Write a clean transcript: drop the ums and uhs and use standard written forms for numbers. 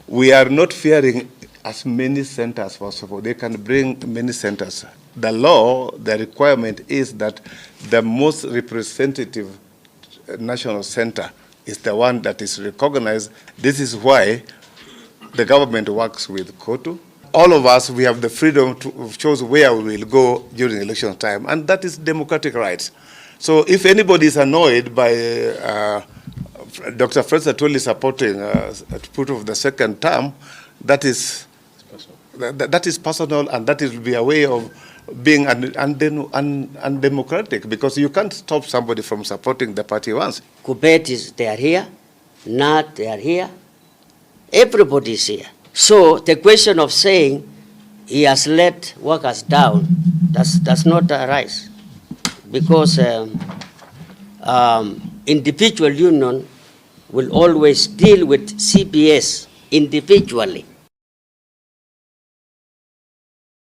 We are not fearing as many centers possible. They can bring many centers. The law, the requirement is that the most representative national center is the one that is recognized. This is why the government works with Cotu. All of us, we have the freedom to choose where we will go during election time, and that is democratic rights. So if anybody is annoyed by Dr. Fred Satuli supporting put of the second term, that is personal, and that will be a way of being undemocratic, because you can't stop somebody from supporting the party once. Kubetis, they are here. Nat, they are here. Everybody is here. So the question of saying he has let workers down does not arise, because individual union will always deal with CBS individually.